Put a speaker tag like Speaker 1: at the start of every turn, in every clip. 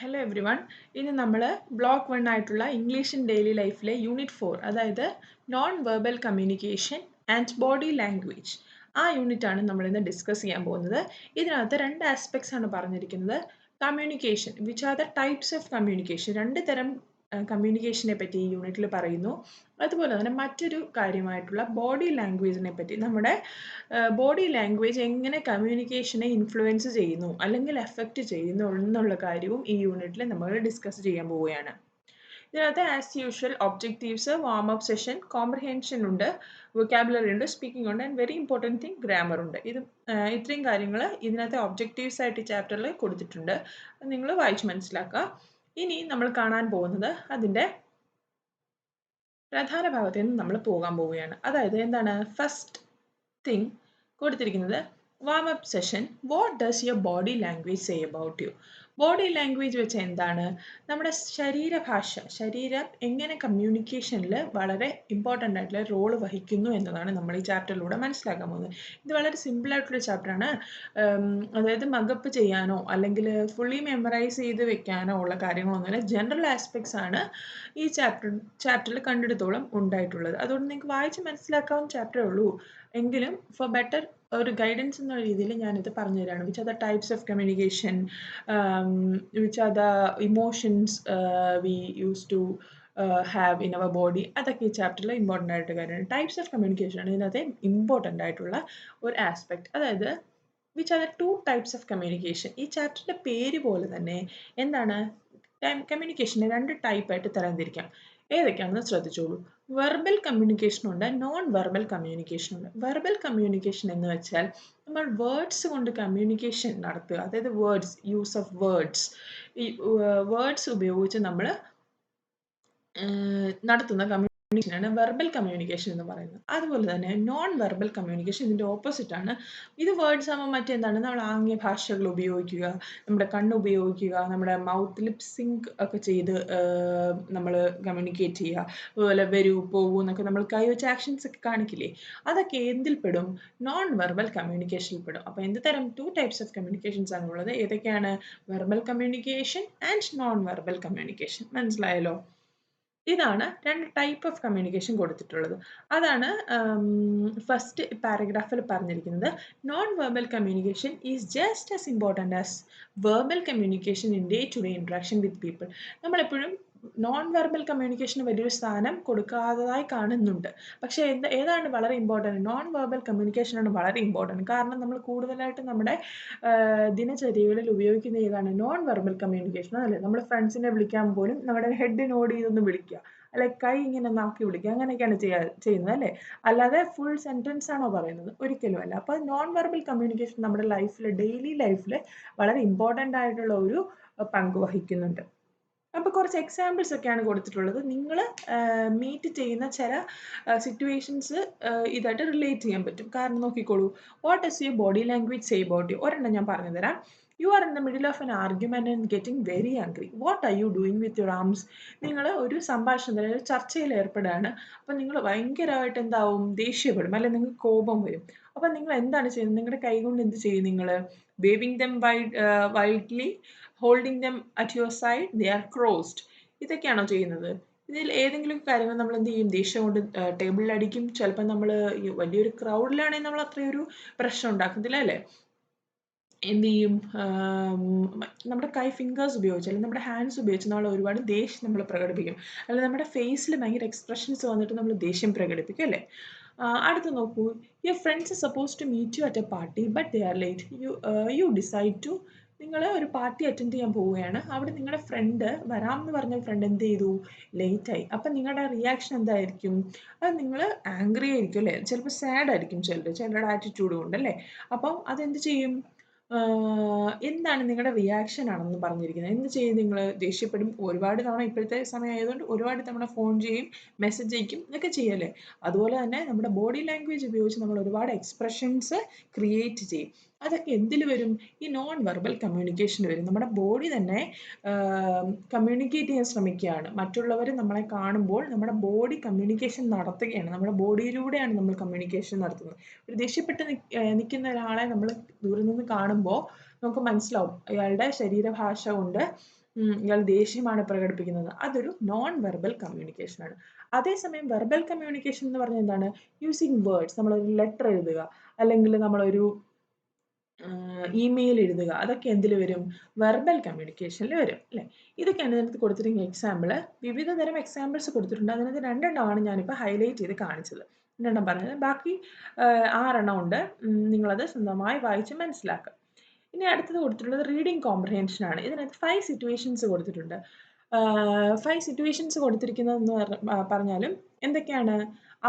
Speaker 1: Hello every one. ഇനി നമ്മൾ block 1 ആയിട്ടുള്ള ഇംഗ്ലീഷ് ഇൻ ഡെയിലി ലൈഫിലെ യൂണിറ്റ് 4, അതായത് non verbal communication and body language, ആ യൂണിറ്റാണ് നമ്മളിന്ന് ഡിസ്കസ് ചെയ്യാൻ പോകുന്നത്. ഇതിനകത്ത് രണ്ട് ആസ്പെക്ട്സ് ആണ് പറഞ്ഞിരിക്കുന്നത്. Communication, which are the types of communication, രണ്ട് തരം കമ്മ്യൂണിക്കേഷനെ പറ്റി ഈ യൂണിറ്റിൽ പറയുന്നു. അതുപോലെ തന്നെ മറ്റൊരു കാര്യമായിട്ടുള്ള ബോഡി ലാംഗ്വേജിനെ പറ്റി, നമ്മുടെ ബോഡി ലാംഗ്വേജ് എങ്ങനെ കമ്മ്യൂണിക്കേഷനെ ഇൻഫ്ലുവൻസ് ചെയ്യുന്നു അല്ലെങ്കിൽ എഫക്റ്റ് ചെയ്യുന്നു എന്നുള്ള കാര്യവും ഈ യൂണിറ്റിൽ നമ്മൾ ഡിസ്കസ് ചെയ്യാൻ പോവുകയാണ്. ഇതിനകത്ത് as usual objectives, warm up session, comprehension ഉണ്ട്, വൊക്കാബുലറി ഉണ്ട്, സ്പീക്കിംഗ് ഉണ്ട്, and very important thing grammar ഉണ്ട്. ഇത്രയും കാര്യങ്ങൾ ഇതിനകത്ത് ഒബ്ജക്റ്റീവ്സ് ആയിട്ട് ഈ ചാപ്റ്ററിൽ കൊടുത്തിട്ടുണ്ട്. നിങ്ങൾ വായിച്ച് മനസ്സിലാക്കുക. ഇനി നമ്മൾ കാണാൻ പോകുന്നത് അതിൻ്റെ പ്രധാന ഭാഗത്ത് നിന്ന് നമ്മൾ പോകാൻ പോവുകയാണ്. അതായത് എന്താണ് ഫസ്റ്റ് തിങ് കൊടുത്തിരിക്കുന്നത്, warm up session. What does your body language say about you? Body language വെച്ച് എന്താണ് നമ്മുടെ ശരീരഭാഷ, ശരീരം എങ്ങനെ കമ്മ്യൂണിക്കേഷനിൽ വളരെ ഇമ്പോർട്ടൻ്റ് ആയിട്ടുള്ള റോള് വഹിക്കുന്നു എന്നതാണ് നമ്മൾ ഈ ചാപ്റ്ററിലൂടെ മനസ്സിലാക്കാൻ പോകുന്നത്. ഇത് വളരെ സിമ്പിളായിട്ടുള്ള ചാപ്റ്ററാണ്. അതായത് മഗപ്പ് ചെയ്യാനോ അല്ലെങ്കിൽ ഫുള്ളി മെമ്മറൈസ് ചെയ്ത് വെക്കാനോ ഉള്ള കാര്യങ്ങളൊന്നുമില്ല. ജനറൽ ആസ്പെക്ട്സ് ആണ് ഈ ചാപ്റ്ററിൽ കണ്ടെടുത്തോളം ഉണ്ടായിട്ടുള്ളത്. അതുകൊണ്ട് നിങ്ങൾക്ക് വായിച്ച് മനസ്സിലാക്കാവുന്ന ചാപ്റ്ററേ ഉള്ളൂ. എങ്കിലും ഫോർ ബെറ്റർ ഒരു ഗൈഡൻസ് എന്ന രീതിയിൽ ഞാനിത് പറഞ്ഞു തരാണ്. Which are the types of communication, which are the emotions we use to have in our body, അതൊക്കെ ഈ ചാപ്റ്ററിൽ ഇമ്പോർട്ടൻ്റ് ആയിട്ട് കാര്യമാണ്. ടൈപ്സ് ഓഫ് കമ്മ്യൂണിക്കേഷൻ ആണ് ഇതിനകത്ത് ഇമ്പോർട്ടൻ്റ് ആയിട്ടുള്ള ഒരു ആസ്പെക്ട്. അതായത് which are the two types of communication. ഈ ചാപ്റ്ററിൻ്റെ പേര് പോലെ തന്നെ എന്താണ് കമ്മ്യൂണിക്കേഷനെ രണ്ട് ടൈപ്പായിട്ട് തരംതിരിക്കാം. ഏതൊക്കെയാണെന്ന് ശ്രദ്ധിച്ചോളൂ. വെർബൽ കമ്മ്യൂണിക്കേഷൻ ഉണ്ട്, നോൺ വെർബൽ കമ്മ്യൂണിക്കേഷൻ ഉണ്ട്. വെർബൽ കമ്മ്യൂണിക്കേഷൻ എന്ന് വെച്ചാൽ നമ്മൾ വേർഡ്സ് കൊണ്ട് കമ്മ്യൂണിക്കേഷൻ നടത്തുക, അതായത് വേർഡ്സ്, യൂസ് ഓഫ് വേർഡ്സ്, ഈ വേർഡ്സ് ഉപയോഗിച്ച് നമ്മൾ നടത്തുന്ന കമ്മ്യൂണിക്കേഷനാണ് വെർബൽ കമ്മ്യൂണിക്കേഷൻ എന്ന് പറയുന്നത്. അതുപോലെ തന്നെ നോൺ വെർബൽ കമ്മ്യൂണിക്കേഷൻ ഇതിൻ്റെ ഓപ്പോസിറ്റ് ആണ്. ഇത് വേർഡ്സ് ആകുമ്പോൾ മറ്റെന്താണ്, നമ്മൾ ആംഗ്യ ഭാഷകൾ ഉപയോഗിക്കുക, നമ്മുടെ കണ്ണ് ഉപയോഗിക്കുക, നമ്മുടെ മൗത്ത് ലിപ് സിങ്ക് ഒക്കെ ചെയ്ത് നമ്മൾ കമ്മ്യൂണിക്കേറ്റ് ചെയ്യുക. അതുപോലെ വരൂ, പോകൂ എന്നൊക്കെ നമ്മൾ കൈവച്ച് ആക്ഷൻസ് ഒക്കെ കാണിക്കില്ലേ, അതൊക്കെ എന്തിൽ പെടും? നോൺ വെർബൽ കമ്മ്യൂണിക്കേഷനിൽ പെടും. അപ്പോൾ എന്ത് തരം ടു ടൈപ്സ് ഓഫ് കമ്മ്യൂണിക്കേഷൻസ് ആണുള്ളത്? ഏതൊക്കെയാണ്? Verbal communication and non verbal communication. മനസ്സിലായല്ലോ? ഇതാണ് രണ്ട് ടൈപ്പ് ഓഫ് കമ്മ്യൂണിക്കേഷൻ കൊടുത്തിട്ടുള്ളത്. അതാണ് ഫസ്റ്റ് പാരഗ്രാഫിൽ പറഞ്ഞിരിക്കുന്നത്. Non verbal communication is just as important as verbal communication in day to day interaction with people. നമ്മളെപ്പോഴും നോൺ വെർബൽ കമ്മ്യൂണിക്കേഷന് വലിയൊരു സ്ഥാനം കൊടുക്കാത്തതായി കാണുന്നുണ്ട്. പക്ഷേ ഏതാണ് വളരെ ഇമ്പോർട്ടൻറ്റ്? നോൺ വെർബൽ കമ്മ്യൂണിക്കേഷനാണ് വളരെ ഇമ്പോർട്ടൻറ്റ്. കാരണം നമ്മൾ കൂടുതലായിട്ട് നമ്മുടെ ദിനചര്യകളിൽ ഉപയോഗിക്കുന്ന ഏതാണ്? നോൺ വെർബൽ കമ്മ്യൂണിക്കേഷൻ അല്ലേ. നമ്മൾ ഫ്രണ്ട്സിനെ വിളിക്കാൻ പോലും നമ്മുടെ ഹെഡ് നോഡ് ചെയ്തൊന്ന് വിളിക്കുക, അല്ലെ കൈ ഇങ്ങനെ നാക്കി വിളിക്കുക, അങ്ങനെയൊക്കെയാണ് ചെയ്യുന്നത് അല്ലേ. അല്ലാതെ ഫുൾ സെൻറ്റൻസ് ആണോ പറയുന്നത്? ഒരിക്കലും അല്ല. അപ്പോൾ നോൺ വെർബൽ കമ്മ്യൂണിക്കേഷൻ നമ്മുടെ ലൈഫിൽ, ഡെയിലി ലൈഫിൽ വളരെ ഇമ്പോർട്ടൻ്റ് ആയിട്ടുള്ള ഒരു പങ്ക് വഹിക്കുന്നുണ്ട്. അപ്പോൾ കുറച്ച് എക്സാമ്പിൾസ് ഒക്കെയാണ് കൊടുത്തിട്ടുള്ളത്. നിങ്ങൾ മീറ്റ് ചെയ്യുന്ന ചില സിറ്റുവേഷൻസ് ഇതായിട്ട് റിലേറ്റ് ചെയ്യാൻ പറ്റും. കാരണം നോക്കിക്കോളൂ. What does your body language say about you? ഒരെണ്ണം ഞാൻ പറഞ്ഞു തരാം. You are in the middle of N argument and getting very angry. What are you doing with your arms? നിങ്ങൾ ഒരു സംഭാഷണത്തിൽ, ഒരു ചർച്ചയിൽ ഏർപ്പെടുകയാണ്. അപ്പോൾ നിങ്ങൾ ഭയങ്കരമായിട്ട് എന്താവും? ദേഷ്യപ്പെടും, അല്ലെങ്കിൽ നിങ്ങൾക്ക് കോപം വരും. അപ്പോൾ നിങ്ങൾ എന്താണ് ചെയ്യുന്നത്? നിങ്ങളുടെ കൈ കൊണ്ട് എന്ത് ചെയ്യും? നിങ്ങൾ waving them widely, holding them at your side, they are crossed. ഇതൊക്കെയാണോ ചെയ്യുന്നത്? ഇതിൽ ഏതെങ്കിലും കാര്യങ്ങൾ നമ്മൾ എന്ത് ചെയ്യും? ദേഷ്യം കൊണ്ട് ടേബിളിൽ അടിക്കും. ചിലപ്പോൾ നമ്മൾ വലിയൊരു ക്രൗഡിലാണെങ്കിൽ നമ്മൾ അത്രയൊരു പ്രശ്നം ഉണ്ടാക്കത്തില്ല അല്ലേ. എന്ത് ചെയ്യും? നമ്മുടെ കൈ ഫിംഗേഴ്സ് ഉപയോഗിച്ച്, അല്ലെങ്കിൽ നമ്മുടെ ഹാൻഡ്സ് ഉപയോഗിച്ച് നമ്മൾ ഒരുപാട് ദേഷ്യം നമ്മൾ പ്രകടിപ്പിക്കും. അല്ലെങ്കിൽ നമ്മുടെ ഫേസിൽ ഭയങ്കര എക്സ്പ്രഷൻസ് വന്നിട്ട് നമ്മൾ ദേഷ്യം പ്രകടിപ്പിക്കും അല്ലേ. അടുത്ത് നോക്കൂ. Your friends suppose to meet you at a party but they are late. You decide to, നിങ്ങൾ ഒരു പാർട്ടി അറ്റൻഡ് ചെയ്യാൻ പോവുകയാണ്. അവിടെ നിങ്ങളുടെ ഫ്രണ്ട് വരാമെന്ന് പറഞ്ഞ ഫ്രണ്ട് എന്ത് ചെയ്തു? ലേറ്റായി. അപ്പം നിങ്ങളുടെ റിയാക്ഷൻ എന്തായിരിക്കും? അത് നിങ്ങൾ ആംഗ്രി ആയിരിക്കും അല്ലേ. ചിലപ്പോൾ സാഡ് ആയിരിക്കും ചിലരുടെ ആറ്റിറ്റ്യൂഡ് കൊണ്ട് അല്ലേ. അപ്പം അതെന്ത് ചെയ്യും? എന്താണ് നിങ്ങളുടെ റിയാക്ഷൻ ആണെന്ന് പറഞ്ഞിരിക്കുന്നത്. എന്ത് ചെയ്യും? നിങ്ങൾ ദേഷ്യപ്പെടും. ഒരുപാട് തവണ, ഇപ്പോഴത്തെ സമയം ആയതുകൊണ്ട് ഒരുപാട് തവണ ഫോൺ ചെയ്യും, മെസ്സേജ് അയക്കും, ഇതൊക്കെ ചെയ്യല്ലേ. അതുപോലെ തന്നെ നമ്മുടെ ബോഡി ലാംഗ്വേജ് ഉപയോഗിച്ച് നമ്മൾ ഒരുപാട് എക്സ്പ്രഷൻസ് ക്രിയേറ്റ് ചെയ്യും. അതൊക്കെ എന്തിൽ വരും? ഈ നോൺ വെർബൽ കമ്മ്യൂണിക്കേഷൻ വരും. നമ്മുടെ ബോഡി തന്നെ കമ്മ്യൂണിക്കേറ്റ് ചെയ്യാൻ ശ്രമിക്കുകയാണ്. മറ്റുള്ളവർ നമ്മളെ കാണുമ്പോൾ നമ്മുടെ ബോഡി കമ്മ്യൂണിക്കേഷൻ നടത്തുകയാണ്. നമ്മുടെ ബോഡിയിലൂടെയാണ് നമ്മൾ കമ്മ്യൂണിക്കേഷൻ നടത്തുന്നത്. ഒരു ദേഷ്യപ്പെട്ട് നിൽക്കുന്ന ഒരാളെ നമ്മൾ ദൂരെ നിന്ന് കാണുമ്പോൾ നമുക്ക് മനസ്സിലാവും അയാളുടെ ശരീരഭാഷ കൊണ്ട് ഇയാൾ ദേഷ്യമാണ് പ്രകടിപ്പിക്കുന്നത്, അതൊരു നോൺ വെർബൽ കമ്മ്യൂണിക്കേഷൻ ആണ്. അതേസമയം വെർബൽ കമ്മ്യൂണിക്കേഷൻ എന്ന് പറഞ്ഞാൽ എന്താണ്? യൂസിങ് വേർഡ്സ്, നമ്മളൊരു ലെറ്റർ എഴുതുക, അല്ലെങ്കിൽ നമ്മളൊരു ഇമെയിൽ എഴുതുക, അതൊക്കെ എന്തിൽ വരും? വെർബൽ കമ്മ്യൂണിക്കേഷനിൽ വരും അല്ലേ? ഇതൊക്കെയാണ് ഇതിനകത്ത് കൊടുത്തിരിക്കുന്ന എക്സാമ്പിൾ. വിവിധ തരം എക്സാമ്പിൾസ് കൊടുത്തിട്ടുണ്ട്. അതിനകത്ത് 2 എണ്ണമാണ് ഞാനിപ്പോൾ ഹൈലൈറ്റ് ചെയ്ത് കാണിച്ചത്. 2 എണ്ണം പറഞ്ഞത്. ബാക്കി 6 എണ്ണം ഉണ്ട്. നിങ്ങളത് സ്വന്തമായി വായിച്ച് മനസ്സിലാക്കുക. ഇനി അടുത്തത് കൊടുത്തിട്ടുള്ളത് റീഡിംഗ് കോംപ്രിഹെൻഷൻ ആണ്. ഇതിനകത്ത് 5 സിറ്റുവേഷൻസ് കൊടുത്തിട്ടുണ്ട്. 5 സിറ്റുവേഷൻസ് കൊടുത്തിരിക്കുന്നതെന്ന് പറഞ്ഞാലും എന്തൊക്കെയാണ്?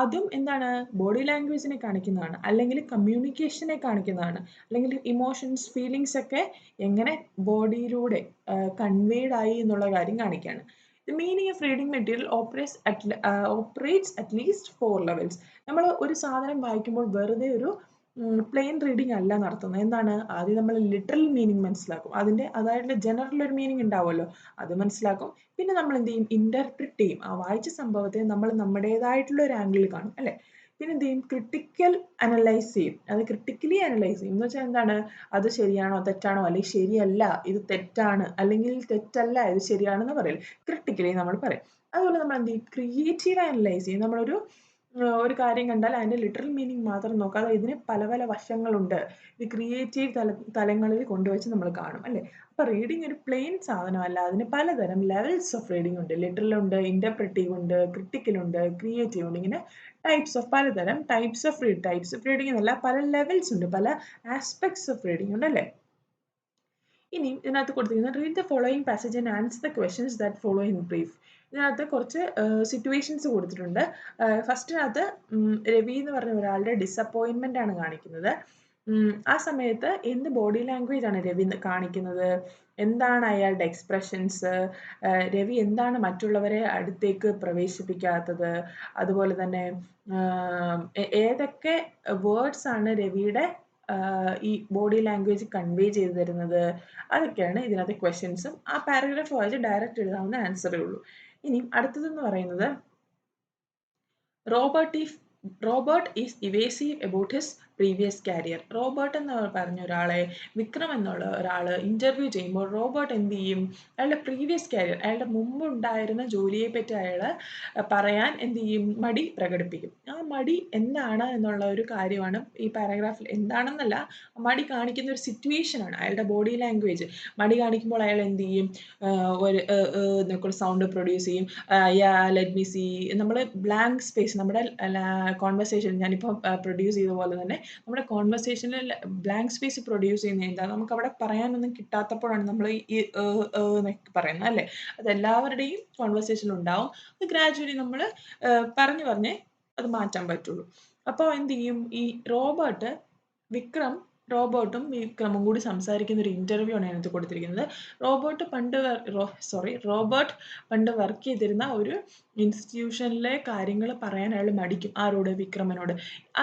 Speaker 1: അതും എന്താണ്? ബോഡി ലാംഗ്വേജിനെ കാണിക്കുന്നതാണ്, അല്ലെങ്കിൽ കമ്മ്യൂണിക്കേഷനെ കാണിക്കുന്നതാണ്, അല്ലെങ്കിൽ ഇമോഷൻസ്, ഫീലിങ്സ് ഒക്കെ എങ്ങനെ ബോഡിയിലൂടെ കൺവേഡ് ആയി എന്നുള്ള കാര്യം കാണിക്കുകയാണ്. The meaning of reading material operates at least 4 levels. നമ്മൾ ഒരു സാധനം വായിക്കുമ്പോൾ വെറുതെ ഒരു പ്ലെയിൻ റീഡിംഗ് അല്ല നടത്തുന്നത്. എന്താണ്? ആദ്യം നമ്മൾ ലിറ്ററൽ മീനിങ് മനസ്സിലാക്കും. അതായിട്ടുള്ള ജനറൽ ഒരു മീനിങ് ഉണ്ടാവുമല്ലോ, അത് മനസ്സിലാക്കും. പിന്നെ നമ്മൾ എന്ത് ചെയ്യും? ഇന്റർപ്രിറ്റ് ചെയ്യും. ആ വായിച്ച സംഭവത്തെ നമ്മൾ നമ്മുടേതായിട്ടുള്ള ഒരു ആംഗിളിൽ കാണും അല്ലേ? പിന്നെ എന്ത് ചെയ്യും? ക്രിട്ടിക്കൽ അനലൈസ് ചെയ്യും. അത് ക്രിട്ടിക്കലി അനലൈസ് ചെയ്യും എന്ന് വെച്ചാൽ എന്താണ്? അത് ശരിയാണോ തെറ്റാണോ, അല്ലെങ്കിൽ ശരിയല്ല ഇത് തെറ്റാണ്, അല്ലെങ്കിൽ തെറ്റല്ല ഇത് ശരിയാണെന്ന് പറയില്ല, ക്രിട്ടിക്കലി നമ്മൾ പറയും. അതുപോലെ നമ്മൾ എന്ത് ചെയ്യും? ക്രിയേറ്റീവ് അനലൈസ് ചെയ്യും. നമ്മളൊരു ഒരു കാര്യം കണ്ടാൽ അതിന്റെ ലിറ്ററൽ മീനിങ് മാത്രം നോക്കാതെ ഇതിന് പല പല വശങ്ങളുണ്ട്, ഇത് ക്രിയേറ്റീവ് തലങ്ങളിൽ കൊണ്ടുവച്ച് നമ്മൾ കാണും അല്ലേ? അപ്പൊ റീഡിംഗ് ഒരു പ്ലെയിൻ സാധനമല്ല, അതിന് പലതരം ലെവൽസ് ഓഫ് റീഡിംഗ് ഉണ്ട്. ലിറ്ററൽ ഉണ്ട്, ഇന്റർപ്രിറ്റീവ് ഉണ്ട്, ക്രിട്ടിക്കൽ ഉണ്ട്, ക്രിയേറ്റീവ് ഉണ്ട്. ഇങ്ങനെ പലതരം ടൈപ്സ് ഓഫ് റീഡിംഗ് എന്നല്ല, പല ലെവൽസ് ഉണ്ട്, പല ആസ്പെക്ട്സ് ഓഫ് റീഡിംഗ് ഉണ്ട് അല്ലേ? ഇനി ഇതിനകത്ത് കൊടുത്തിരിക്കുന്നത് read the following passage and answer the questions that follow in brief. ഇതിനകത്ത് കുറച്ച് സിറ്റുവേഷൻസ് കൊടുത്തിട്ടുണ്ട്. ഫസ്റ്റിനകത്ത് രവി എന്ന് പറഞ്ഞ ഒരാളുടെ ഡിസപ്പോയിൻമെന്റ് ആണ് കാണിക്കുന്നത്. ആ സമയത്ത് എന്ത് ബോഡി ലാംഗ്വേജ് ആണ് രവി കാണിക്കുന്നത്? എന്താണ് അയാളുടെ എക്സ്പ്രഷൻസ്? രവി എന്താണ് മറ്റുള്ളവരെ അടുത്തേക്ക് പ്രവേശിപ്പിക്കാത്തത്? അതുപോലെ തന്നെ ഏതൊക്കെ വേർഡ്സ് ആണ് രവിയുടെ ഈ ബോഡി ലാംഗ്വേജ് കൺവേ ചെയ്ത് തരുന്നത്? അതൊക്കെയാണ് ഇതിനകത്തെ ക്വസ്റ്റ്യൻസും. ആ പാരഗ്രാഫ് വായിച്ച് ഡയറക്റ്റ് എഴുതാവുന്ന ആൻസറേ ഉള്ളൂ. ഇനി അടുത്തതെന്ന് പറയുന്നത് Robert is evasive about his previous career. Robert എന്ന് പറഞ്ഞ ഒരാളെ വിക്രം എന്നുള്ള ഒരാൾ ഇന്റർവ്യൂ ചെയ്യുമ്പോൾ റോബർട്ട് എന്ത് ചെയ്യും? അയാളുടെ പ്രീവിയസ് കാരിയർ, അയാളുടെ മുമ്പ് ഉണ്ടായിരുന്ന ജോലിയെ പറ്റി അയാൾ പറയാൻ എന്ത് ചെയ്യും? മടി പ്രകടിപ്പിക്കും. ആ മടി എന്താണ് എന്നുള്ള ഒരു കാര്യമാണ് ഈ പാരഗ്രാഫിൽ. എന്താണെന്നല്ല, മടി കാണിക്കുന്ന ഒരു സിറ്റുവേഷൻ ആണ്, അയാളുടെ ബോഡി ലാംഗ്വേജ്. മടി കാണിക്കുമ്പോൾ അയാൾ എന്ത് ചെയ്യും? ഒരു സൗണ്ട് പ്രൊഡ്യൂസ് ചെയ്യും. ലെറ്റ് മീ സീ, നമ്മൾ ബ്ലാങ്ക് സ്പേസ്, നമ്മുടെ കോൺവെർസേഷൻ ഞാനിപ്പോൾ പ്രൊഡ്യൂസ് ചെയ്ത പോലെ തന്നെ നമ്മുടെ കോൺവെർസേഷനിൽ ബ്ലാങ്ക് സ്പേസ് പ്രൊഡ്യൂസ് ചെയ്യുന്നത് എന്താ? നമുക്ക് അവിടെ പറയാനൊന്നും കിട്ടാത്തപ്പോഴാണ് നമ്മൾ ഈ എന്നൊക്കെ പറയുന്നത് അല്ലേ? അത് എല്ലാവരുടെയും കോൺവെർസേഷനിൽ ഉണ്ടാവും. അത് ഗ്രാജുവലി നമ്മൾ പറഞ്ഞ് അത് മാറ്റാൻ പറ്റുള്ളൂ. അപ്പോൾ എന്ത് ചെയ്യും? ഈ റോബർട്ടും വിക്രമും കൂടി സംസാരിക്കുന്ന ഒരു ഇന്റർവ്യൂ ആണ് അതിനകത്ത് കൊടുത്തിരിക്കുന്നത്. റോബർട്ട് പണ്ട് വർക്ക് ചെയ്തിരുന്ന ഒരു ഇൻസ്റ്റിറ്റ്യൂഷനിലെ കാര്യങ്ങൾ പറയാൻ അയാൾ മടിക്കും. ആരോട്? വിക്രമനോട്.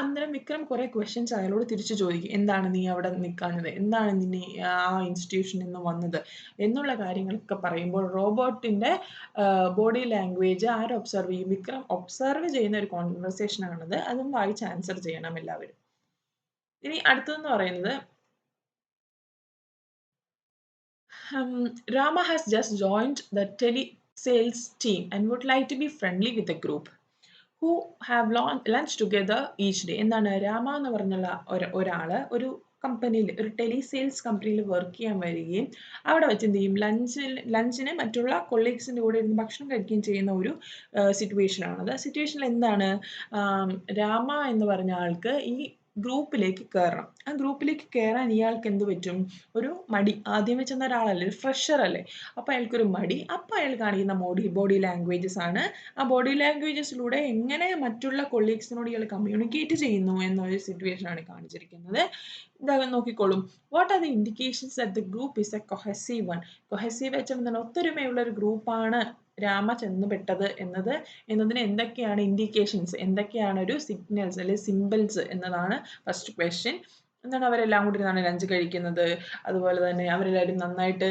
Speaker 1: അന്നേരം വിക്രം കുറെ ക്വസ്റ്റ്യൻസ് അയാളോട് തിരിച്ചു ചോദിക്കും. എന്താണ് നീ അവിടെ നിൽക്കാഞ്ഞത്? എന്താണ് നിന്നെ ആ ഇൻസ്റ്റിറ്റ്യൂഷനിൽ നിന്ന് വന്നത്? എന്നുള്ള കാര്യങ്ങളൊക്കെ പറയുമ്പോൾ റോബോട്ടിന്റെ ബോഡി ലാംഗ്വേജ് ആര് ഒബ്സർവ് ചെയ്യും? വിക്രം ഒബ്സർവ് ചെയ്യുന്ന ഒരു കോൺവെർസേഷൻ ആണത്. അതും വായിച്ച് ആൻസർ ചെയ്യണം എല്ലാവരും. ഇനി അടുത്തതെന്ന് പറയുന്നത് Rama has just joined the telesales team and would like to be friendly with the group who have lunch together each day. എന്താണ്? രാമ എന്ന് പറഞ്ഞുള്ള ഒരാള് ഒരു കമ്പനിയിൽ, ഒരു ടെലിസെയിൽസ് കമ്പനിയിൽ വർക്ക് ചെയ്യാൻ വരികയും അവിടെ വെച്ച് എന്ത് ചെയ്യും? ലഞ്ചിന് മറ്റുള്ള കൊളീഗ്സിൻ്റെ കൂടെ ഇരുന്ന് ഭക്ഷണം കഴിക്കുകയും ചെയ്യുന്ന ഒരു സിറ്റുവേഷൻ ആണത്. സിറ്റുവേഷനിൽ എന്താണ്? രാമ എന്ന് പറഞ്ഞ ആൾക്ക് ഈ ഗ്രൂപ്പിലേക്ക് കയറണം. ആ ഗ്രൂപ്പിലേക്ക് കയറാൻ ഇയാൾക്ക് എന്ത് പറ്റും? ഒരു മടി. ആദ്യമേ ചെന്ന ഒരാളല്ലേ, ഒരു ഫ്രഷർ അല്ലേ, അപ്പോൾ അയാൾക്കൊരു മടി. അപ്പോൾ അയാൾ കാണിക്കുന്ന ബോഡി ലാംഗ്വേജസ് ആണ്. ആ ബോഡി ലാംഗ്വേജസിലൂടെ എങ്ങനെ മറ്റുള്ള കൊളീഗ്സിനോട് ഇയാൾ കമ്മ്യൂണിക്കേറ്റ് ചെയ്യുന്നു എന്നൊരു സിറ്റുവേഷൻ ആണ് കാണിച്ചിരിക്കുന്നത്. ഇതാകാൻ നോക്കിക്കോളും. What are the indications that the group is A cohesive one? Cohesive വെച്ചാൽ എന്താണ്? ഒത്തൊരുമയുള്ള ഒരു ഗ്രൂപ്പാണ് രാമ ചെന്നുപെട്ടത് എന്നതിന് എന്തൊക്കെയാണ് ഇൻഡിക്കേഷൻസ്, എന്തൊക്കെയാണ് ഒരു സിഗ്നൽസ് അല്ലെങ്കിൽ സിമ്പിൾസ് എന്നതാണ് ഫസ്റ്റ് ക്വസ്റ്റ്യൻ. എന്താണ്? അവരെല്ലാം കൂടി ഇരുന്നാണ് ലഞ്ച് കഴിക്കുന്നത്. അതുപോലെ തന്നെ അവരെല്ലാവരും നന്നായിട്ട്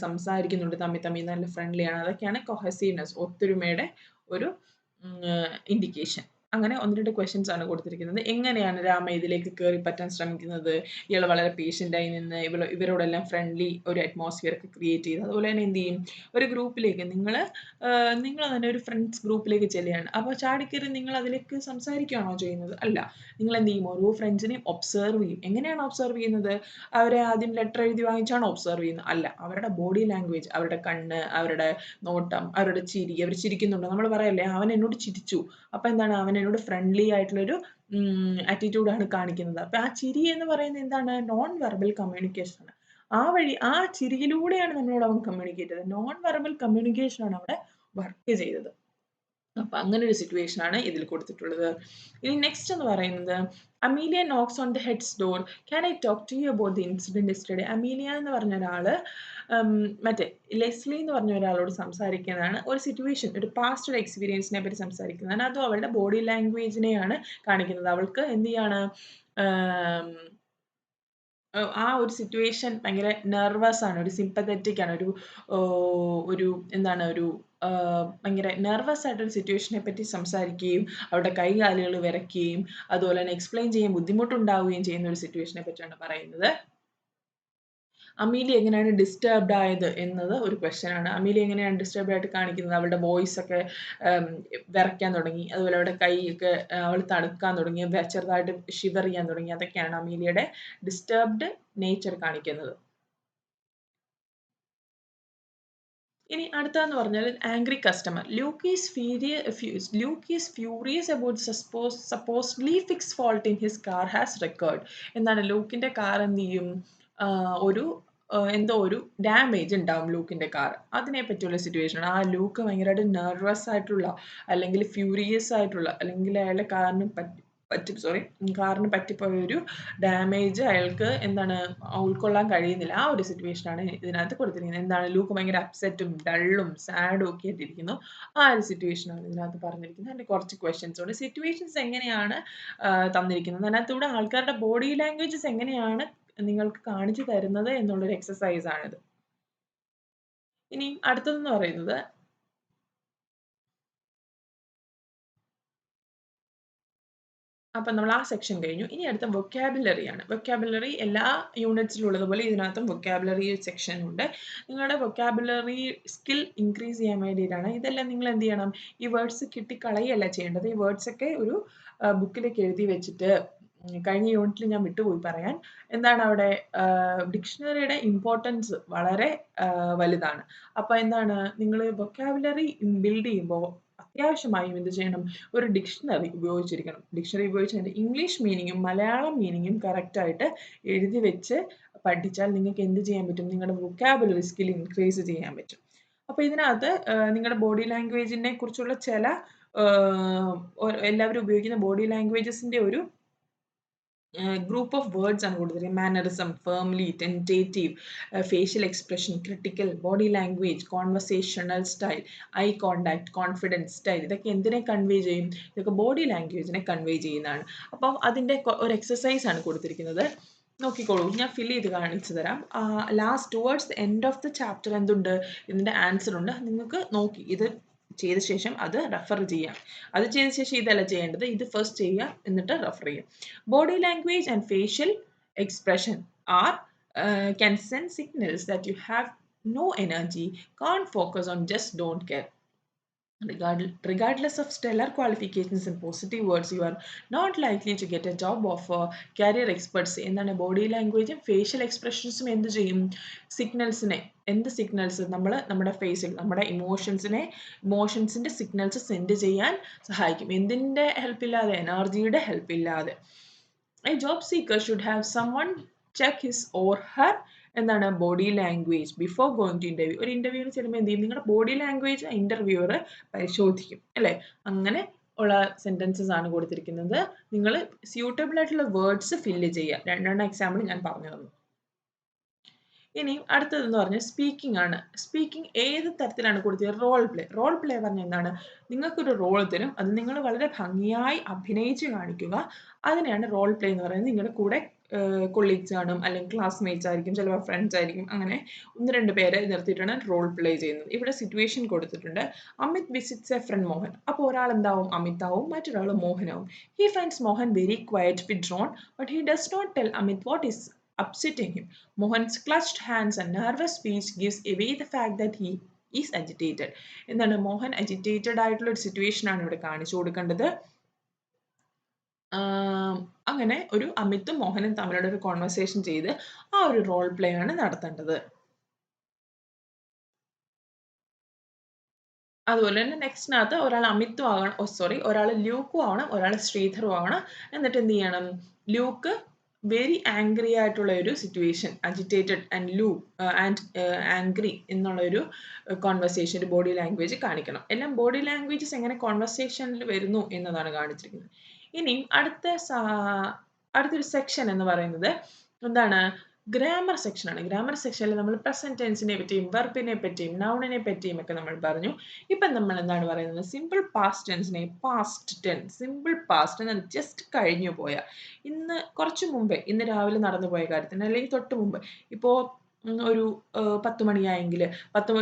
Speaker 1: സംസാരിക്കുന്നുണ്ട്, തമ്മിൽ നല്ല ഫ്രണ്ട്ലിയാണ്. അതൊക്കെയാണ് കൊഹസീവ്നെസ്, ഒത്തൊരുമയുടെ ഒരു ഇൻഡിക്കേഷൻ. അങ്ങനെ 1, 2 ക്വസ്റ്റ്യൻസ് ആണ് കൊടുത്തിരിക്കുന്നത്. എങ്ങനെയാണ് രാമ ഇതിലേക്ക് കയറിപ്പറ്റാൻ ശ്രമിക്കുന്നത്? ഇയാൾ വളരെ പേഷ്യൻ്റായി നിന്ന് ഇവരോടെല്ലാം ഫ്രണ്ട്ലി ഒരു അറ്റ്മോസ്ഫിയർ ഒക്കെ ക്രിയേറ്റ് ചെയ്ത് അതുപോലെ തന്നെ എന്ത് ചെയ്യും, ഒരു ഗ്രൂപ്പിലേക്ക് നിങ്ങൾ തന്നെ ഒരു ഫ്രണ്ട്സ് ഗ്രൂപ്പിലേക്ക് ചെല്ലുകയാണ്. അപ്പോൾ ചാടിക്കയറി നിങ്ങൾ അതിലേക്ക് സംസാരിക്കുകയാണോ ചെയ്യുന്നത്? അല്ല. നിങ്ങൾ എന്ത് ചെയ്യും, ഓരോ ഫ്രണ്ട്സിനെയും ഒബ്സർവ് ചെയ്യും. എങ്ങനെയാണ് ഒബ്സർവ് ചെയ്യുന്നത്? അവരെ ആദ്യം ലെറ്റർ എഴുതി വാങ്ങിച്ചാണോ ഒബ്സർവ് ചെയ്യുന്നത്? അല്ല. അവരുടെ ബോഡി ലാംഗ്വേജ്, അവരുടെ കണ്ണ്, അവരുടെ നോട്ടം, അവരുടെ ചിരി, അവർ ചിരിക്കുന്നുണ്ടോ? നമ്മൾ പറയല്ലേ അവൻ എന്നോട് ചിരിച്ചു, അപ്പൊ എന്താണ്, അവൻ എന്നോട് ഫ്രണ്ട്ലി ആയിട്ടുള്ളൊരു ആറ്റിറ്റ്യൂഡാണ് കാണിക്കുന്നത്. അപ്പൊ ആ ചിരി എന്ന് പറയുന്നത് എന്താണ്, നോൺ വെർബൽ കമ്മ്യൂണിക്കേഷൻ ആണ്. ആ വഴി ആ ചിരിയിലൂടെയാണ് നമ്മളോട് അവൻ കമ്മ്യൂണിക്കേറ്റ് ചെയ്തത്. നോൺ വെർബൽ കമ്മ്യൂണിക്കേഷൻ ആണ് അവിടെ വർക്ക് ചെയ്തത്. അപ്പൊ അങ്ങനെ ഒരു സിറ്റുവേഷൻ ആണ് ഇതിൽ കൊടുത്തിട്ടുള്ളത്. ഇനി നെക്സ്റ്റ് എന്ന് പറയുന്നത്, Amelia knocks on the head's door, can I talk to you about the incident yesterday. Amelia എന്ന് പറഞ്ഞ ഒരാള് മറ്റേ ലെസ്ലി എന്ന് പറഞ്ഞ ഒരാളോട് സംസാരിക്കുന്നതാണ്. ഒരു സിറ്റുവേഷൻ, ഒരു പാസ്റ്റ് ഒരു എക്സ്പീരിയൻസിനെ പറ്റി സംസാരിക്കുന്നതാണ്. അതും അവളുടെ ബോഡി ലാംഗ്വേജിനെയാണ് കാണിക്കുന്നത്. അവൾക്ക് എന്ത് ചെയ്യാണ്, ആ ഒരു സിറ്റുവേഷൻ ഭയങ്കര നെർവസ് ആണ്, ഒരു സിമ്പത്തറ്റിക് ആണ്, ഒരു എന്താണ്, ഭയങ്കര നെർവസ് ആയിട്ടൊരു സിറ്റുവേഷനെ പറ്റി സംസാരിക്കുകയും അവരുടെ കൈകാലുകൾ വിറയ്ക്കുകയും അതുപോലെ തന്നെ എക്സ്പ്ലെയിൻ ചെയ്യാൻ ബുദ്ധിമുട്ടുണ്ടാവുകയും ചെയ്യുന്ന ഒരു സിറ്റുവേഷനെ പറ്റിയാണ് പറയുന്നത്. അമീലിയ എങ്ങനെയാണ് ഡിസ്റ്റർബ്ഡ് ആയത് എന്നത് ഒരു ക്വസ്റ്റ്യൻ ആണ്. അമീലിയ എങ്ങനെയാണ് ഡിസ്റ്റർബ്ഡ് ആയിട്ട് കാണിക്കുന്നത്? അവളുടെ വോയിസ് ഒക്കെ വിറയ്ക്കാൻ തുടങ്ങി, അതുപോലെ അവളുടെ കൈയൊക്കെ അവൾ തണുക്കാൻ തുടങ്ങി, ചെറുതായിട്ട് ഷിവർ ചെയ്യാൻ തുടങ്ങി. അതൊക്കെയാണ് അമീലിയയുടെ ഡിസ്റ്റർബ്ഡ് നേച്ചർ കാണിക്കുന്നത്. ഇനി അടുത്തതെന്ന് പറഞ്ഞാൽ angry customer. Luke is furious about supposedly fix fault in his car has recurred. എന്താണ്, ലൂക്കിന്റെ കാർ എന്ത് ചെയ്യും, ഒരു എന്തോ ഒരു ഡാമേജ് ഉണ്ടാവും ലൂക്കിന്റെ കാർ. അതിനെ പറ്റിയുള്ള സിറ്റുവേഷൻ ആണ്. ആ ലൂക്ക് ഭയങ്കരമായിട്ട് നെർവസ് ആയിട്ടുള്ള, അല്ലെങ്കിൽ ഫ്യൂരിയസ് ആയിട്ടുള്ള, അല്ലെങ്കിൽ അയാളുടെ കാറിന് പറ്റിപ്പോയ ഒരു ഡാമേജ് അയാൾക്ക് എന്താണ് ഉൾക്കൊള്ളാൻ കഴിയുന്നില്ല. ആ ഒരു സിറ്റുവേഷൻ ആണ് ഇതിനകത്ത് കൊടുത്തിരിക്കുന്നത്. എന്താണ്, ലൂക്ക് ഭയങ്കര അപ്സെറ്റും ഡള്ളും സാഡും ഒക്കെ ആയിട്ടിരിക്കുന്നു. ആ ഒരു സിറ്റുവേഷൻ ആണ് ഇതിനകത്ത് പറഞ്ഞിരിക്കുന്നത്. അതിന്റെ കുറച്ച് ക്വസ്റ്റ്യൻസ് ഉണ്ട്. സിറ്റുവേഷൻസ് എങ്ങനെയാണ് തന്നിരിക്കുന്നത്, അതിനകത്തൂടെ ആൾക്കാരുടെ ബോഡി ലാംഗ്വേജസ് എങ്ങനെയാണ് നിങ്ങൾക്ക് കാണിച്ചു തരുന്നത് എന്നുള്ളൊരു എക്സസൈസ് ആണിത്. ഇനി അടുത്തതെന്ന് പറയുന്നത്, അപ്പൊ നമ്മൾ ആ സെക്ഷൻ കഴിഞ്ഞു. ഇനി അടുത്ത വൊക്കാബുലറി ആണ്. വൊക്കാബുലറി എല്ലാ യൂണിറ്റ്സിലും ഉള്ളതുപോലെ ഇതിനകത്തും വൊക്കാബുലറി സെക്ഷൻ ഉണ്ട്. നിങ്ങളുടെ വൊക്കാബുലറി സ്കിൽ ഇൻക്രീസ് ചെയ്യാൻ വേണ്ടിയിട്ടാണ്. ഇതെല്ലാം നിങ്ങൾ എന്ത് ചെയ്യണം, ഈ വേർഡ്സ് കിട്ടിക്കളയല്ല ചെയ്യേണ്ടത്. ഈ വേർഡ്സ് ഒക്കെ ഒരു ബുക്കിലേക്ക് എഴുതി വെച്ചിട്ട്, കഴിഞ്ഞ യൂണിറ്റിൽ ഞാൻ വിട്ടുപോയി പറയാൻ, എന്താണ് അവിടെ ഡിക്ഷണറിയുടെ ഇമ്പോർട്ടൻസ് വളരെ വലുതാണ്. അപ്പൊ എന്താണ്, നിങ്ങൾ വൊക്കാബുലറി ബിൽഡ് ചെയ്യുമ്പോൾ അത്യാവശ്യമായും എന്ത് ചെയ്യണം, ഒരു ഡിക്ഷണറി ഉപയോഗിച്ചിരിക്കണം. ഡിക്ഷണറി ഉപയോഗിച്ച് ഇംഗ്ലീഷ് മീനിങ്ങും മലയാളം മീനിങ്ങും കറക്റ്റായിട്ട് എഴുതി വെച്ച് പഠിച്ചാൽ നിങ്ങൾക്ക് എന്ത് ചെയ്യാൻ പറ്റും, നിങ്ങളുടെ വൊക്കാബുലറി സ്കിൽ ഇൻക്രീസ് ചെയ്യാൻ പറ്റും. അപ്പോൾ ഇതിനകത്ത് നിങ്ങളുടെ ബോഡി ലാംഗ്വേജിനെ കുറിച്ചുള്ള ചില എല്ലാവരും ഉപയോഗിക്കുന്ന ബോഡി ലാംഗ്വേജസിന്റെ ഒരു ഗ്രൂപ്പ് ഓഫ് വേർഡ്സ് ആണ് കൊടുത്തിരിക്കുന്നത്. Mannerism, firmly, tentative, facial expression, critical, body language, conversational style, eye contact, confidence style. ഇതൊക്കെ എന്തിനെ കൺവേ ചെയ്യും? ഇതൊക്കെ ബോഡി ലാംഗ്വേജിനെ കൺവേ ചെയ്യുന്നതാണ്. അപ്പോൾ അതിൻ്റെ ഒരു എക്സസൈസ് ആണ് കൊടുത്തിരിക്കുന്നത്. നോക്കിക്കോളൂ, ഞാൻ ഫില്ല് ചെയ്ത് കാണിച്ചു തരാം. Last towards the end of the chapter എന്തുണ്ട്, ഇതിൻ്റെ ആൻസർ ഉണ്ട്. നിങ്ങൾക്ക് നോക്കി ഇത് ചെയ്ത ശേഷം അത് റെഫർ ചെയ്യാം. അത് ചെയ്ത ശേഷം ഇതല്ല ചെയ്യേണ്ടത്, ഇത് ഫസ്റ്റ് ചെയ്യുക എന്നിട്ട് റെഫർ ചെയ്യുക. Body language and facial expression are can send signals that you have no energy, can't focus on, just don't care. Regardless of stellar qualifications and positive words, you are not likely to get a job offer. Career experts എന്താണ്, body ലാംഗ്വേജും facial എക്സ്പ്രഷൻസും എന്ത് ചെയ്യും, സിഗ്നൽസിനെ, എന്ത് signals, നമ്മുടെ ഫേസിൽ നമ്മുടെ ഇമോഷൻസിന്റെ signals send ചെയ്യാൻ സഹായിക്കും. എന്തിൻ്റെ ഹെൽപ്പ് ഇല്ലാതെ, എനർജിയുടെ ഹെൽപ്പ് ഇല്ലാതെ. A job seeker should have someone check his or her എന്താണ്, body language before going to interview. ഒരു ഇന്റർവ്യൂവിന് ചെല്ലുമ്പോൾ എന്ത് ചെയ്യും, നിങ്ങളുടെ ബോഡി ലാംഗ്വേജ് ഇന്റർവ്യൂവർ പരിശോധിക്കും അല്ലേ. അങ്ങനെ ഉള്ള സെന്റൻസസ് ആണ് കൊടുത്തിരിക്കുന്നത്. നിങ്ങൾ സ്യൂട്ടബിൾ ആയിട്ടുള്ള വേർഡ്സ് ഫില്ല് ചെയ്യുക. 2 എക്സാമ്പിൾ ഞാൻ പറഞ്ഞു തന്നു. ഇനി അടുത്തതെന്ന് പറഞ്ഞാൽ സ്പീക്കിംഗ് ആണ്. സ്പീക്കിംഗ് ഏത് തരത്തിലാണ് കൊടുത്തത്, റോൾ പ്ലേ. റോൾ പ്ലേ പറഞ്ഞാൽ എന്താണ്, നിങ്ങൾക്കൊരു റോൾ തരും, അത് നിങ്ങൾ വളരെ ഭംഗിയായി അഭിനയിച്ച് കാണിക്കുക. അതിനെയാണ് റോൾ പ്ലേ എന്ന് പറയുന്നത്. നിങ്ങളുടെ കൂടെ കൊളീഗ്സ് കാണും, അല്ലെങ്കിൽ ക്ലാസ്മേറ്റ്സ് ആയിരിക്കും, ചിലപ്പോൾ ഫ്രണ്ട്സ് ആയിരിക്കും. അങ്ങനെ 1-2 പേരെ നിർത്തിയിട്ടാണ് റോൾ പ്ലേ ചെയ്യുന്നത്. ഇവിടെ സിറ്റുവേഷൻ കൊടുത്തിട്ടുണ്ട്. Amit visits a friend Mohan. അപ്പോൾ ഒരാൾ എന്താവും? അമിതാവും, മറ്റൊരാൾ മോഹനാവും. He finds Mohan very quiet, withdrawn, but he does not tell Amit what is upsetting him. Mohan's clutched hands and nervous speech gives away the fact that he is agitated. എന്താണ്? Mohan agitated ആയിട്ടുള്ള ഒരു situation ആണ് ഇവിടെ കാണിച്ചു കൊടുക്കേണ്ടത്. അങ്ങനെ ഒരു അമിതും മോഹനും തമ്മിലുള്ള ഒരു കോൺവെർസേഷൻ ചെയ്ത് ആ ഒരു റോൾ പ്ലേ ആണ് നടത്തേണ്ടത്. അതുപോലെ തന്നെ നെക്സ്റ്റിനകത്ത് ഒരാൾ അമിത്തും ആകണം, ഒരാൾ ല്യൂക്കും ആവണം, ഒരാൾ ശ്രീധറും ആവണം. എന്നിട്ട് എന്ത് ചെയ്യണം? ല്യൂക്ക് വെരി ആംഗ്രി ആയിട്ടുള്ള ഒരു സിറ്റുവേഷൻ, അജിറ്റേറ്റഡ് ആൻഡ് ആംഗ്രി എന്നുള്ള ഒരു കോൺവെർസേഷൻ, ഒരു ബോഡി ലാംഗ്വേജ് കാണിക്കണം. എല്ലാം ബോഡി ലാംഗ്വേജസ് എങ്ങനെ കോൺവെർസേഷനിൽ വരുന്നു എന്നതാണ് കാണിച്ചിരിക്കുന്നത്. ഇനി അടുത്തൊരു സെക്ഷൻ എന്ന് പറയുന്നത് എന്താണ്? ഗ്രാമർ സെക്ഷനാണ്. ഗ്രാമർ സെക്ഷനിൽ നമ്മൾ പ്രസന്റ് ടെൻസിനെ പറ്റിയും വെർബിനെ പറ്റിയും നൗണിനെ പറ്റിയും ഒക്കെ നമ്മൾ പറഞ്ഞു. ഇപ്പം നമ്മൾ എന്താണ് പറയുന്നത്? സിമ്പിൾ പാസ്റ്റ് ടെൻസിനെ, പാസ്റ്റ് ടെൻസ്, സിമ്പിൾ പാസ്റ്റ് എന്നാൽ ജസ്റ്റ് കഴിഞ്ഞു പോയ, ഇന്ന് കുറച്ചു മുമ്പേ, ഇന്ന് രാവിലെ നടന്നു പോയ കാര്യത്തിന്, അല്ലെങ്കിൽ തൊട്ട് മുമ്പ്, ഇപ്പോൾ ഒരു 10 മണിയായെങ്കിൽ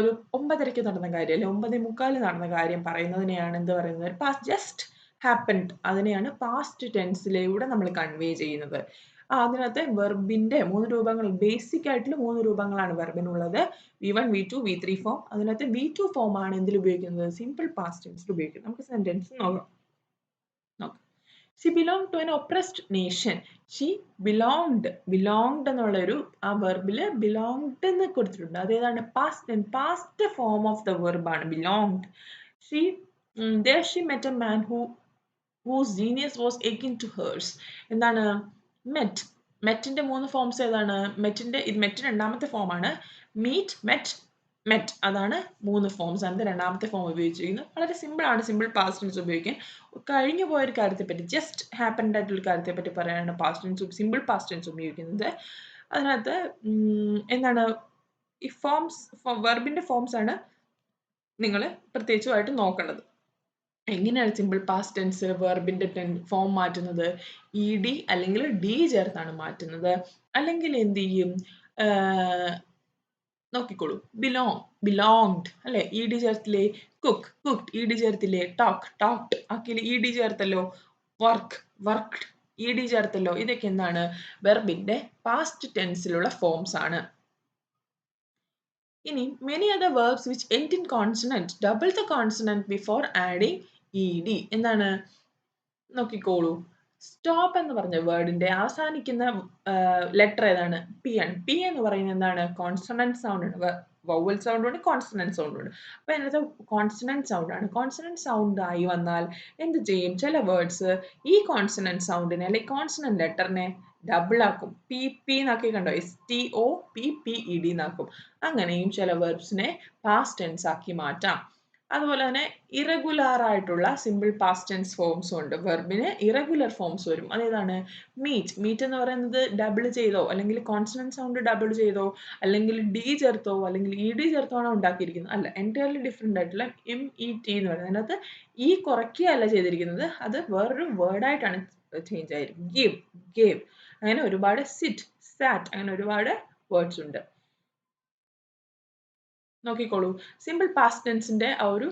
Speaker 1: ഒരു 9:30 നടന്ന കാര്യം, അല്ലെങ്കിൽ 9:45 നടന്ന കാര്യം പറയുന്നതിനെയാണ് എന്ത് പറയുന്നത്? Past, just happened. അതിനെയാണ് പാസ്റ്റ് ടെൻസിലൂടെ നമ്മൾ കൺവേ ചെയ്യുന്നത്. അതിനകത്ത് വെർബിന്റെ 3 രൂപങ്ങൾ, ബേസിക് ആയിട്ടുള്ള 3 രൂപങ്ങളാണ് വെർബിനുള്ളത്. V1, V2, V3 form. അതിനകത്ത് V2 ഫോം ആണ് എന്തിൽ ഉപയോഗിക്കുന്നത്? സിമ്പിൾ പാസ്റ്റ് ടെൻസിൽ ഉപയോഗിക്കുന്നത്. നമുക്ക് സെന്റൻസ് നോക്കാം. She belonged to an oppressed nation. She belonged എന്നുള്ള ഒരു ആ വെർബില് belonged എന്ന് കൊടുത്തിട്ടുണ്ട്. അതേതാണ്? Past form of the verb ആണ് belonged. There she met a man whose genius was akin to hers. എന്താണ്? മെറ്റിന്റെ 3 ഫോംസ് ഏതാണ്? മെറ്റ് രണ്ടാമത്തെ ഫോമാണ്. മീറ്റ്, മെറ്റ് അതാണ് 3 ഫോംസ് ആണ്. രണ്ടാമത്തെ ഫോം ഉപയോഗിച്ചിരിക്കുന്നത്. വളരെ സിമ്പിൾ ആണ് സിമ്പിൾ പാസ്റ്റ് ടെൻസ് ഉപയോഗിക്കാൻ. കഴിഞ്ഞു പോയ ഒരു കാര്യത്തെ പറ്റി, ജസ്റ്റ് ഹാപ്പൻഡ് ആയിട്ടുള്ള കാര്യത്തെ പറ്റി പറയാനാണ് past tense, simple past tense ഉപയോഗിക്കുന്നത്. അതിനകത്ത് എന്താണ്? ഈ വെർബിന്റെ ഫോംസ് ആണ് നിങ്ങൾ പ്രത്യേകിച്ചുമായിട്ട് നോക്കേണ്ടത്. എങ്ങനെയാണ് സിമ്പിൾ പാസ്റ്റ് ടെൻസ് വെർബിന്റെ ഫോം മാറ്റുന്നത്? ED അല്ലെങ്കിൽ D ചേർത്താണ് മാറ്റുന്നത്. അല്ലെങ്കിൽ എന്ത് ചെയ്യും? നോക്കിക്കോളൂ. ബിലോങ്ഡ് അല്ലെ? ED ചേർത്തില്ലേ? കുക്ക്ഡ് ED ചേർത്തില്ലേ? ടോക്ഡ് ആക്കിയില്ലേ? ED ചേർത്തല്ലോ. വർക്ക്ഡ് ED ചേർത്തല്ലോ. ഇതൊക്കെ എന്താണ്? വെർബിന്റെ പാസ്റ്റ് ടെൻസിലുള്ള ഫോംസ് ആണ്. ഇനി many other verbs which end in consonant double the consonant before adding ED. എന്താണ്? നോക്കിക്കോളൂ. സ്റ്റോപ്പ് എന്ന് പറഞ്ഞ വേർഡിന്റെ അവസാനിക്കുന്ന ലെറ്റർ ഏതാണ്? P ആണ്. P എന്ന് പറയുന്നത് എന്താണ്? കോൺസണന്റ് സൗണ്ട് ആണ്. വവൽ സൗണ്ട് ഉണ്ട്, കോൺസണന്റ് സൗണ്ട് ഉണ്ട്. അപ്പൊ അതിനകത്ത് കോൺസണന്റ് സൗണ്ട് ആണ്. കോൺസണന്റ് സൗണ്ട് ആയി വന്നാൽ എന്ത് ചെയ്യും? ചില വേർഡ്സ് ഈ കോൺസണന്റ് സൗണ്ടിനെ അല്ലെങ്കിൽ കോൺസണന്റ് ലെറ്ററിനെ ഡബിൾ ആക്കും. പി എന്നാക്കി കണ്ടോ? STOPPED എന്നാക്കും. അങ്ങനെയും ചില വെർബ്സിനെ പാസ്റ്റ് ടെൻസ് ആക്കി മാറ്റാം. അതുപോലെ തന്നെ ഇറഗുലർ ആയിട്ടുള്ള സിമ്പിൾ പാസ്റ്റ് ടെൻസ് ഫോംസും ഉണ്ട്. വെർബിന് ഇറഗുലർ ഫോംസ് വരും. അതേതാണ്? മീറ്റ് എന്ന് പറയുന്നത് ഡബിൾ ചെയ്തോ, അല്ലെങ്കിൽ കോൺസണന്റ് സൗണ്ട് ഡബിൾ ചെയ്തോ, അല്ലെങ്കിൽ D ചേർത്തോ, അല്ലെങ്കിൽ ED ചേർത്തോ ആണ് ഉണ്ടാക്കിയിരിക്കുന്നത്. അല്ല, എൻറ്റയർലി ഡിഫറെന്റ് ആയിട്ടുള്ള MET എന്ന് പറയുന്നത്. അതിനകത്ത് ഈ കുറയ്ക്കുകയല്ല ചെയ്തിരിക്കുന്നത്, അത് വേറൊരു വേർഡായിട്ടാണ് ചേഞ്ച് ആയിരിക്കും. ഗേവ് അങ്ങനെ ഒരുപാട്. സാറ്റ് അങ്ങനെ ഒരുപാട് വേർഡ്സ് ഉണ്ട്. നോക്കിക്കോളൂ. സിമ്പിൾ പാസ്റ്റ് ടെൻസിന്റെ ആ ഒരു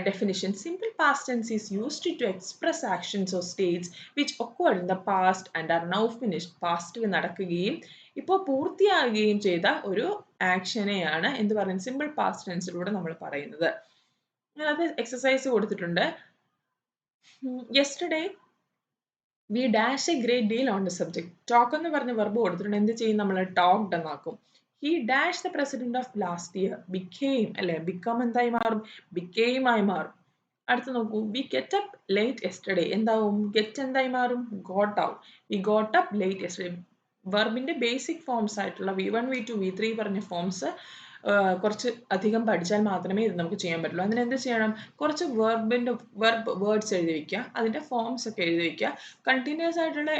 Speaker 1: definition. Simple past tense is used to express actions or states which occurred in the past and are now finished. പാസ്റ്റിൽ നടക്കുകയും ഇപ്പോൾ പൂർത്തിയാകുകയും ചെയ്ത ഒരു ആക്ഷനെയാണ് എന്ത് പറയുന്നത്? സിമ്പിൾ പാസ്റ്റ് ടെൻസിലൂടെ നമ്മൾ പറയുന്നത്. അത് എക്സസൈസ് കൊടുത്തിട്ടുണ്ട്. Yesterday V dash A great deal on the subject. Talk എന്ന് പറഞ്ഞ വെർബ് കൊടുത്തിട്ടുണ്ട്. എന്ത് ചെയ്യും? നമ്മൾ talked എന്നാക്കും. He dashed the president of last year. Became അല്ലെ? become എന്തായി മാറും? became ആയി മാറും. അടുത്ത് നോക്കൂ. We get up late yesterday. എന്താവും? get എന്തായി മാറും? got ആവും. We got up late yesterday. വെർബിന്റെ ബേസിക് ഫോംസ് ആയിട്ടുള്ള V1, V2, V3 പറഞ്ഞ ഫോംസ് കുറച്ച് അധികം പഠിച്ചാൽ മാത്രമേ ഇത് നമുക്ക് ചെയ്യാൻ പറ്റുള്ളൂ. അതിന് എന്ത് ചെയ്യണം? കുറച്ച് വേർഡ്സ് എഴുതി വയ്ക്കുക, അതിന്റെ ഫോംസ് ഒക്കെ എഴുതി വയ്ക്കുക. കണ്ടിന്യൂസ് ആയിട്ടുള്ള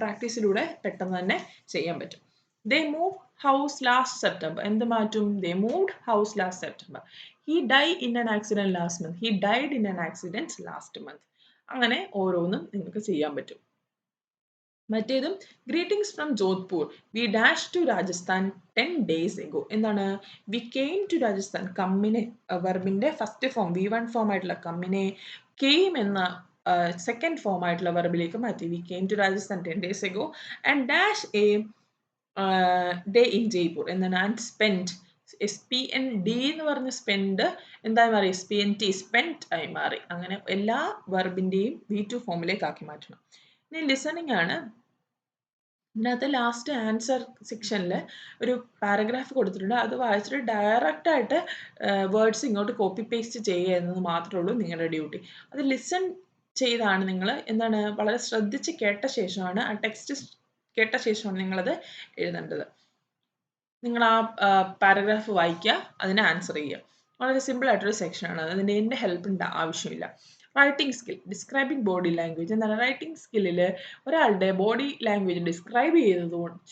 Speaker 1: പ്രാക്ടീസിലൂടെ പെട്ടെന്ന് തന്നെ ചെയ്യാൻ പറ്റും. They moved house last September. എന്ത് മാറ്റും? They moved house last September. He died in an accident last month. He died in an accident last month. അങ്ങനെ ഓരോന്നും നിങ്ങൾക്ക് ചെയ്യാൻ പറ്റും. മറ്റേതും greetings from Jodhpur we dash to Rajasthan 10 days ago. എന്താണ്? We came to Rajasthan. കമ്മിനെ വെർബിന്റെ ഫസ്റ്റ് ഫോം V1 ഫോം ആയിട്ടുള്ള കമ്മിനെ കെയിം എന്ന സെക്കൻഡ് ഫോം ആയിട്ടുള്ള വെർബിലേക്ക് മാറ്റി. We came to Rajasthan 10 days ago and dash a day in Jaipur. എന്താണ്? ആൻഡ് സ്പെൻഡ് SPND എന്ന് പറഞ്ഞ സ്പെൻഡ് എന്തായി മാറി? SPNT സ്പെൻഡ് ആയി മാറി. അങ്ങനെ എല്ലാ വെർബിന്റെയും V2 ഫോമിലേക്ക് ആക്കി മാറ്റണം. ഇനി ലിസണിങ് ആണ്. ഇതിനകത്ത് ലാസ്റ്റ് ആൻസർ സെക്ഷനിൽ ഒരു പാരഗ്രാഫ് കൊടുത്തിട്ടുണ്ട്. അത് വായിച്ചിട്ട് ഡയറക്റ്റ് ആയിട്ട് വേർഡ്സ് ഇങ്ങോട്ട് കോപ്പി പേസ്റ്റ് ചെയ്യുക എന്നത് മാത്രമേ ഉള്ളൂ നിങ്ങളുടെ ഡ്യൂട്ടി. അത് ലിസൺ ചെയ്താണ് നിങ്ങൾ എന്താണ് വളരെ ശ്രദ്ധിച്ച് കേട്ട ശേഷമാണ് ആ ടെക്സ്റ്റ് കേട്ട ശേഷമാണ് നിങ്ങളത് എഴുതേണ്ടത്. നിങ്ങൾ ആ പാരഗ്രാഫ് വായിക്കുക, അതിന് ആൻസർ ചെയ്യുക. വളരെ സിമ്പിൾ ആയിട്ടൊരു സെക്ഷനാണ്. അതിൻ്റെ എൻ്റെ ഹെൽപ്പിൻ്റെ ആവശ്യമില്ല. Writing skill, describing body language. എന്താണ് റൈറ്റിംഗ് സ്കില്ലിൽ ഒരാളുടെ ബോഡി ലാംഗ്വേജ് ഡിസ്ക്രൈബ്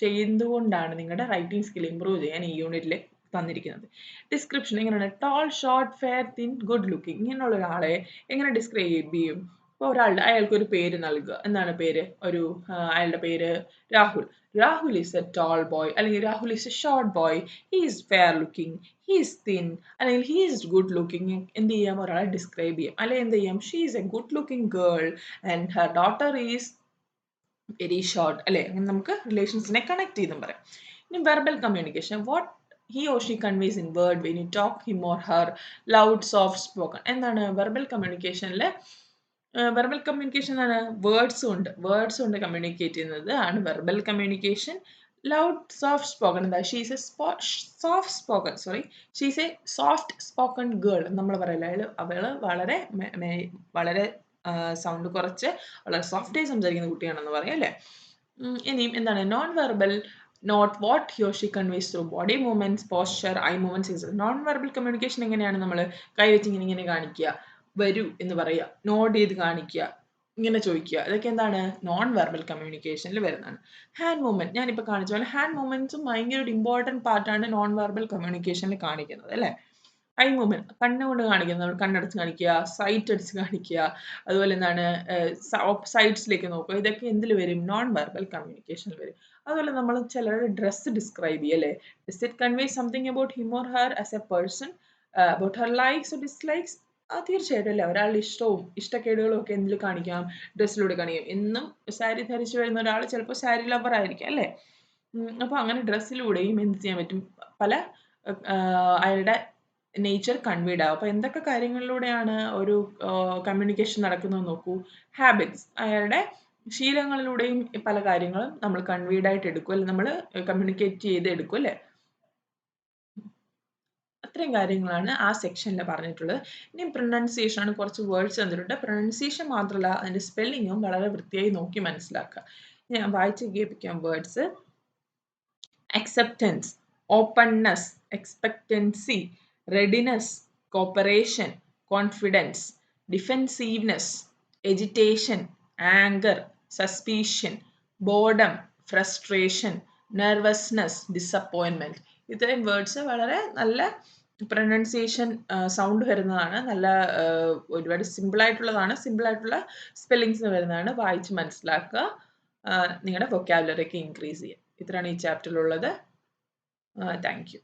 Speaker 1: ചെയ്യുന്നതുകൊണ്ടാണ് നിങ്ങളുടെ റൈറ്റിംഗ് സ്കിൽ ഇമ്പ്രൂവ് ചെയ്യാൻ ഈ യൂണിറ്റിൽ തന്നിരിക്കുന്നത്. ഡിസ്ക്രിപ്ഷൻ എങ്ങനെയാണ്? Tall, short, fair, thin, good looking. ഇങ്ങനെയുള്ള ഒരാളെ എങ്ങനെ ഡിസ്ക്രൈബ് ചെയ്യും? അപ്പോൾ അയാൾക്കൊരു പേര് നൽകുക. എന്താണ് പേര്? അയാളുടെ പേര് Rahul. Rahul is a tall boy, അല്ലെങ്കിൽ Rahul is a short boy, he is fair looking, he is thin, അല്ലെങ്കിൽ ഹി ഈസ് ഗുഡ് ലുക്കിംഗ്. എന്ത് ചെയ്യാം? ഒരാളെ ഡിസ്ക്രൈബ് ചെയ്യാം. അല്ലെങ്കിൽ എന്ത് ചെയ്യാം? She is a good looking girl and her daughter is very short. അല്ലേ? അങ്ങനെ നമുക്ക് റിലേഷൻസിനെ കണക്ട് ചെയ്തും പറയാം. ഇനി verbal communication. What he or she conveys in word when you talk him or her loud soft spoken. എന്താണ് verbal കമ്മ്യൂണിക്കേഷനിൽ? Verbal communication ആണ് വേർഡ്സ് കൊണ്ട് കമ്മ്യൂണിക്കേറ്റ് ചെയ്യുന്നത് ആണ് verbal communication. Loud soft spoken എന്താ? She's a soft spoken girl നമ്മൾ പറയില്ല. അവള് വളരെ സൗണ്ട് കുറച്ച് വളരെ സോഫ്റ്റായി സംസാരിക്കുന്ന കുട്ടിയാണെന്ന് പറയാം അല്ലേ? ഇനിയും എന്താണ് non verbal? Note what he or she conveys through body movements, posture, eye movements. Non verbal communication എങ്ങനെയാണ്? നമ്മൾ കൈവച്ച് ഇങ്ങനെ കാണിക്കുക, വരൂ എന്ന് പറയുക, നോഡ് ചെയ്ത് കാണിക്കുക, ഇങ്ങനെ ചോദിക്കുക. ഇതൊക്കെ എന്താണ്? നോൺ വെർബൽ കമ്മ്യൂണിക്കേഷനിൽ വരുന്നതാണ്. ഹാൻഡ് മൂവ്മെന്റ്, ഞാനിപ്പോൾ കാണിച്ച പോലെ ഹാൻഡ് മൂവ്മെന്റ്സും ഭയങ്കര ഒരു ഇമ്പോർട്ടൻറ്റ് പാർട്ടാണ് നോൺ വെർബൽ കമ്മ്യൂണിക്കേഷനിൽ കാണിക്കുന്നത് അല്ലേ? ഐ മൂവ്മെന്റ് കണ്ണുകൊണ്ട് കാണിക്കുന്നത്, നമ്മൾ കണ്ണടച്ച് കാണിക്കുക, സൈറ്റ് അടിച്ച് കാണിക്കുക, അതുപോലെ എന്താണ് സൈഡ്സിലേക്ക് നോക്കുക. ഇതൊക്കെ എന്തിൽ വരും? നോൺ വെർബൽ കമ്മ്യൂണിക്കേഷനിൽ വരും. അതുപോലെ നമ്മൾ ചിലരുടെ ഡ്രസ്സ് ഡിസ്ക്രൈബ് ചെയ്യും അല്ലേ? Does it convey something about him or her as A person, about Har likes or dislikes? തീർച്ചയായിട്ടും അല്ലേ. ഒരാളുടെ ഇഷ്ടവും ഇഷ്ടക്കേടുകളും ഒക്കെ എന്തിൽ കാണിക്കാം? ഡ്രസ്സിലൂടെ കാണിക്കാം. എന്നും സാരി ധരിച്ചു വരുന്ന ഒരാൾ ചിലപ്പോൾ സാരി ലവർ ആയിരിക്കും അല്ലേ? അപ്പോൾ അങ്ങനെ ഡ്രസ്സിലൂടെയും എന്ത് ചെയ്യാൻ പറ്റും? പല അയാളുടെ നേച്ചർ കൺവേഡ് ആവും. അപ്പോൾ എന്തൊക്കെ കാര്യങ്ങളിലൂടെയാണ് ഒരു കമ്മ്യൂണിക്കേഷൻ നടക്കുന്നത് നോക്കൂ. ഹാബിറ്റ്സ്, അയാളുടെ ശീലങ്ങളിലൂടെയും പല കാര്യങ്ങളും നമ്മൾ കൺവേഡ് ആയിട്ട് എടുക്കും, അല്ലെങ്കിൽ നമ്മൾ കമ്മ്യൂണിക്കേറ്റ് ചെയ്ത് എടുക്കും അല്ലേ? അത്രയും കാര്യങ്ങളാണ് ആ സെക്ഷനിൽ പറഞ്ഞിട്ടുള്ളത്. ഇനി പ്രൊനൗൺസിയേഷൻ ആണ്. കുറച്ച് വേർഡ്സ് തന്നിട്ടുണ്ട്. പ്രൊനൗൺസിയേഷൻ മാത്രമല്ല, അതിൻ്റെ സ്പെല്ലിങ്ങും വളരെ വൃത്തിയായി നോക്കി മനസ്സിലാക്കുക. ഞാൻ വായിച്ച് കേൾപ്പിക്കാം words. acceptance, openness, expectancy, readiness, cooperation, confidence, defensiveness, agitation, anger, suspicion, boredom, frustration, nervousness, disappointment. ഇത്രയും വേർഡ്സ് വളരെ നല്ല പ്രൊനൗൺസിയേഷൻ സൗണ്ട് വരുന്നതാണ്. നല്ല ഒരുപാട് സിമ്പിളായിട്ടുള്ളതാണ്. സിമ്പിളായിട്ടുള്ള സ്പെല്ലിങ്സ് വരുന്നതാണ്. വായിച്ച് മനസ്സിലാക്കുക. നിങ്ങളുടെ വൊക്കാബുലറി ഒക്കെ ഇൻക്രീസ് ചെയ്യുക. ഇത്രയാണ് ഈ ചാപ്റ്ററിലുള്ളത്. Thank you.